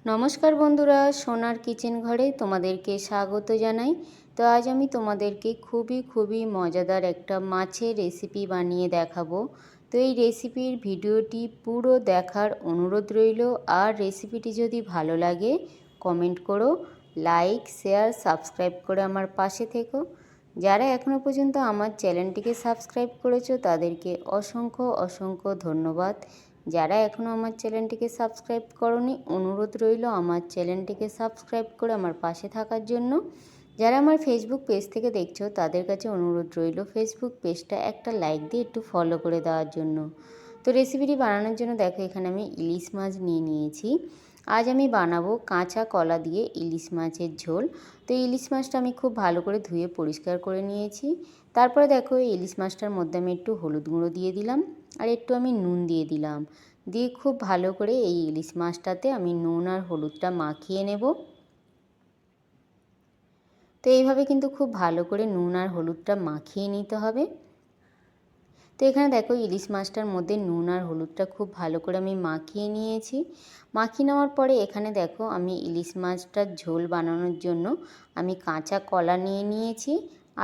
নমস্কার বন্ধুরা, সোনার কিচেন ঘরে তোমাদেরকে স্বাগত জানাই। তো আজ আমি তোমাদেরকে খুবই মজাদার একটা মাছের রেসিপি বানিয়ে দেখাবো। তো এই রেসিপির ভিডিওটি পুরো দেখার অনুরোধ রইল। আর রেসিপিটি যদি ভালো লাগে কমেন্ট করো, লাইক শেয়ার সাবস্ক্রাইব করে আমার পাশে থেকো। যারা এখনও পর্যন্ত আমার চ্যানেলটিকে সাবস্ক্রাইব করেছো তাদেরকে অসংখ্য ধন্যবাদ। যারা এখনও আমার চ্যানেলটিকে সাবস্ক্রাইব করনি, অনুরোধ রইল আমার চ্যানেলটিকে সাবস্ক্রাইব করে আমার পাশে থাকার জন্য। যারা আমার ফেসবুক পেজ থেকে দেখছো তাদের কাছে অনুরোধ রইল ফেসবুক পেজটা একটা লাইক দিয়ে একটু ফলো করে দেওয়ার জন্য। তো রেসিপিটি বানানোর জন্য দেখো এখানে আমি ইলিশ মাছ নিয়ে নিয়েছি। আজ আমি বানাবো কাঁচা কলা দিয়ে ইলিশ মাছের ঝোল। তো ইলিশ মাছটা আমি খুব ভালো করে ধুয়ে পরিষ্কার করে নিয়েছি। তারপরে দেখো ইলিশ মাছটার মধ্যে আমি একটু হলুদ গুঁড়ো দিয়ে দিলাম আর একটু আমি নুন দিয়ে দিলাম। দিয়ে খুব ভালো করে এই ইলিশ মাছটাতে আমি নুন আর হলুদটা মাখিয়ে নেব। তো এইভাবে কিন্তু খুব ভালো করে নুন আর হলুদটা মাখিয়ে নিতে হবে। তো এখানে দেখো ইলিশ মাছটার মধ্যে নুন আর হলুদটা খুব ভালো করে আমি মাখিয়ে নিয়েছি। মাখিয়ে নেওয়ার পরে এখানে দেখো আমি ইলিশ মাছটার ঝোল বানানোর জন্য আমি কাঁচা কলা নিয়ে নিয়েছি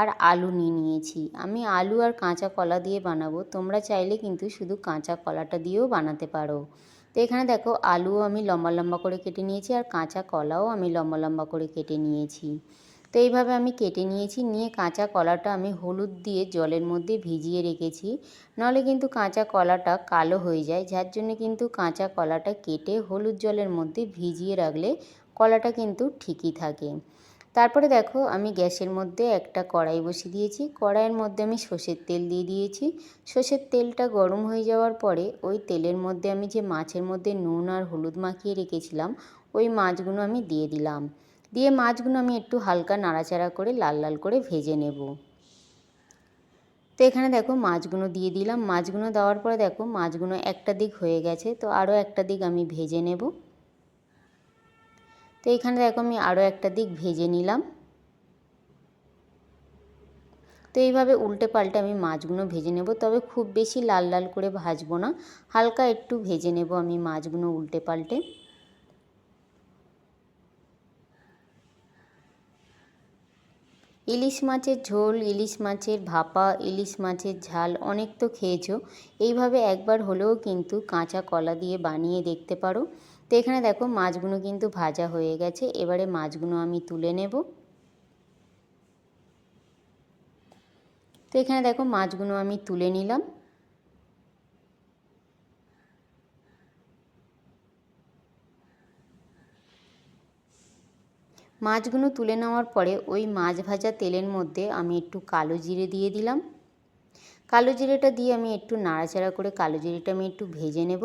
আর আলু নিয়ে নিয়েছি। আমি আলু আর কাঁচা কলা দিয়ে বানাবো, তোমরা চাইলে কিন্তু শুধু কাঁচা কলাটা দিয়েও বানাতে পারো। তো এখানে দেখো আলুও আমি লম্বা করে কেটে নিয়েছি আর কাঁচা কলাও আমি লম্বা করে কেটে নিয়েছি। তো এইভাবে আমি কেটে নিয়েছি। নিয়ে কাঁচা কলাটা আমি হলুদ দিয়ে জলের মধ্যে ভিজিয়ে রেখেছি, নাহলে কিন্তু কাঁচা কলাটা কালো হয়ে যায়। যার জন্য কিন্তু কাঁচা কলাটা কেটে হলুদ জলের মধ্যে ভিজিয়ে রাখলে কলাটা কিন্তু ঠিকই থাকে। তারপরে দেখো আমি গ্যাসের মধ্যে একটা কড়াই বসিয়ে দিয়েছি। কড়াইয়ের মধ্যে আমি সর্ষের তেল দিয়ে দিয়েছি। সর্ষের তেলটা গরম হয়ে যাওয়ার পরে ওই তেলের মধ্যে আমি যে মাছের মধ্যে নুন আর হলুদ মাখিয়ে রেখেছিলাম ওই মাছগুলো আমি দিয়ে দিলাম। দিয়ে মাছগুলো আমি একটু হালকা নাড়াচাড়া করে লাল করে ভেজে নেব। তো এখানে দেখো মাছগুলো দিয়ে দিলাম। মাছগুলো দেওয়ার পরে দেখো মাছগুলো একটা দিক হয়ে গেছে, তো আরও একটা দিক আমি ভেজে নেব। তো এখানে দেখো আমি আরও একটা দিক ভেজে নিলাম। তো এইভাবে উল্টে পাল্টে আমি মাছগুলো ভেজে নেব, তবে খুব বেশি লাল করে ভাজবো না, হালকা একটু ভেজে নেব আমি মাছগুলো উল্টে পাল্টে। ইলিশ মাছের ঝোল, ইলিশ মাছের ভাপা, ইলিশ মাছের ঝাল অনেক তো খেয়েছো। এইভাবে একবার হলেও কিন্তু কাঁচা কলা দিয়ে বানিয়ে দেখতে পারো। তো এখানে দেখো মাছগুলো কিন্তু ভাজা হয়ে গেছে। এবারে মাছগুলো আমি তুলে নেব। তো এখানে দেখো মাছগুলো আমি তুলে নিলাম। মাছগুলো তুলে নেওয়ার পরে ওই মাছ ভাজা তেলের মধ্যে আমি একটু কালো জিরে দিয়ে দিলাম। কালো জিরেটা দিয়ে আমি একটু নাড়াচাড়া করে কালো জিরেটা আমি একটু ভেজে নেব।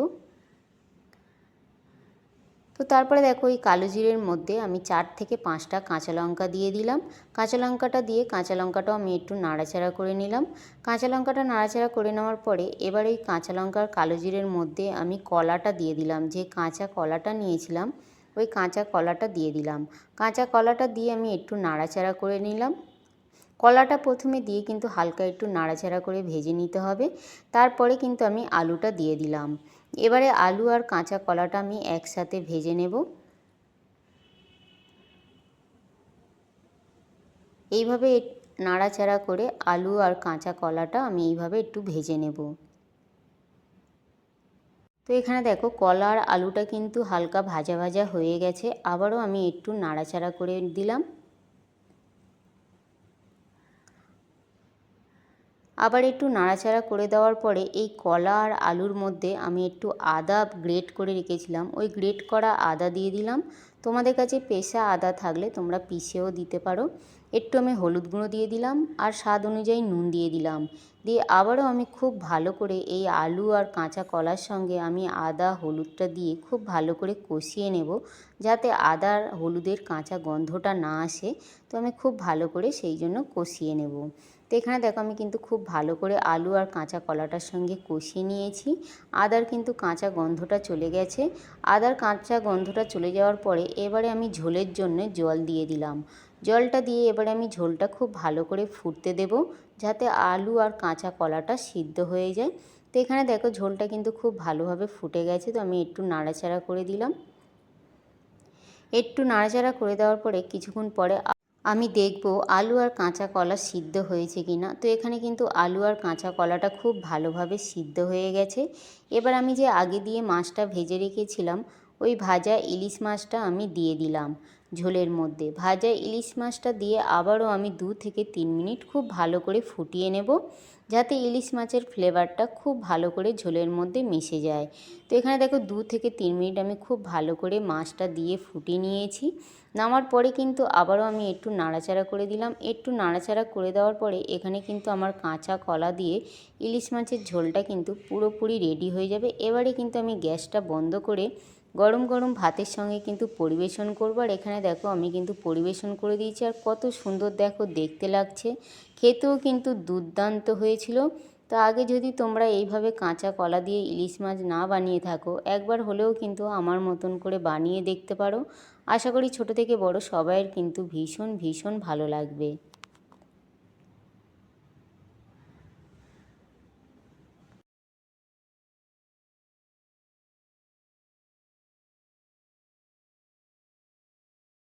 তো তারপরে দেখো এই কালো জিরের মধ্যে আমি 4 থেকে 5টা কাঁচা লঙ্কা দিয়ে দিলাম। কাঁচা লঙ্কাটা দিয়ে কাঁচা লঙ্কাটাও আমি একটু নাড়াচাড়া করে নিলাম। কাঁচা লঙ্কাটা নাড়াচাড়া করে নেওয়ার পরে এবার এই কাঁচা লঙ্কার কালো জিরের মধ্যে আমি কলাটা দিয়ে দিলাম। যে কাঁচা কলাটা নিয়েছিলাম ওই কাঁচা কলাটা দিয়ে দিলাম। কাঁচা কলাটা দিয়ে আমি একটু নাড়াচাড়া করে নিলাম। কলাটা প্রথমে দিয়ে কিন্তু হালকা একটু নাড়াচাড়া করে ভেজে নিতে হবে। তারপরে কিন্তু আমি আলুটা দিয়ে দিলাম। এবারে আলু আর কাঁচা কলাটা আমি একসাথে ভেজে নেব। এইভাবে নাড়াচাড়া করে আলু আর কাঁচা কলাটা আমি এইভাবে একটু ভেজে নেব। তো এখানে দেখো কলা আর আলুটা কিন্তু হালকা ভাজা হয়ে গেছে। আবারও আমি একটু নাড়াচাড়া করে দিলাম। আবার একটু নাড়াচাড়া করে দেওয়ার পরে এই কলা আর আলুর মধ্যে আমি একটু আদা গ্রেট করে রেখেছিলাম, ওই গ্রেট করা আদা দিয়ে দিলাম। তোমাদের কাছে পেষা আদা থাকলে তোমরা পিষেও দিতে পারো। একটু আমি হলুদ গুঁড়ো দিয়ে দিলাম আর স্বাদ অনুযায়ী নুন দিয়ে দিলাম। দিয়ে আবারও আমি খুব ভালো করে এই আলু আর কাঁচা কলার সঙ্গে আমি আদা হলুদটা দিয়ে খুব ভালো করে কষিয়ে নেব, যাতে আদার হলুদের কাঁচা গন্ধটা না আসে। তো আমি খুব ভালো করে সেই জন্য কষিয়ে নেব। তো এখানে দেখো আমি কিন্তু খুব ভালো করে আলু আর কাঁচা কলাটার সঙ্গে কষিয়ে নিয়েছি। আদার কিন্তু কাঁচা গন্ধটা চলে গেছে। আদার কাঁচা গন্ধটা চলে যাওয়ার পরে এবারে আমি ঝোলের জন্য জল দিয়ে দিলাম। জলটা দিয়ে এবারে আমি ঝোলটা খুব ভালো করে ফুটতে দেব, যাতে আলু আর কাঁচা কলাটা সিদ্ধ হয়ে যায়। তো এখানে দেখো ঝোলটা কিন্তু খুব ভালোভাবে ফুটে গেছে। তো আমি একটু নাড়াচাড়া করে দিলাম। একটু নাড়াচাড়া করে দেওয়ার পরে কিছুক্ষণ পরে আমি দেখব আলু আর কাঁচা কলা সিদ্ধ হয়েছে কি না। তো এখানে কিন্তু আলু আর কাঁচা কলাটা খুব ভালোভাবে সিদ্ধ হয়ে গেছে। এবার আমি যে আগে দিয়ে মাছটা ভেজে রেখেছিলাম ওই ভাজা ইলিশ মাছটা আমি দিয়ে দিলাম ঝোলের মধ্যে। ভাজা ইলিশ মাছটা দিয়ে আবারও আমি 2 থেকে 3 মিনিট খুব ভালো করে ফুটিয়ে নেব, যাতে ইলিশ মাছের ফ্লেভারটা খুব ভালো করে ঝোলের মধ্যে মিশে যায়। তো এখানে দেখো 2 থেকে 3 মিনিট আমি খুব ভালো করে মাছটা দিয়ে ফুটিয়ে নিয়েছি। নামার পরে কিন্তু আবারও আমি একটু নাড়াচাড়া করে দিলাম। একটু নাড়াচাড়া করে দেওয়ার পরে এখানে কিন্তু আমার কাঁচা কলা দিয়ে ইলিশ মাছের ঝোলটা কিন্তু পুরোপুরি রেডি হয়ে যাবে। এবারে কিন্তু আমি গ্যাসটা বন্ধ করে গরম গরম ভাতের সঙ্গে কিন্তু পরিবেশন করব। আর এখানে দেখো আমি কিন্তু পরিবেশন করে দিয়েছি, আর কত সুন্দর দেখো দেখতে লাগছে, খেতেও কিন্তু দুর্দান্ত হয়েছিল। তো আগে যদি তোমরা এইভাবে কাঁচা কলা দিয়ে ইলিশ মাছ না বানিয়ে থাকো, একবার হলেও কিন্তু আমার মতন করে বানিয়ে দেখতে পারো। আশা করি ছোট থেকে বড় সবাইয়ের কিন্তু ভীষণ ভীষণ ভালো লাগবে।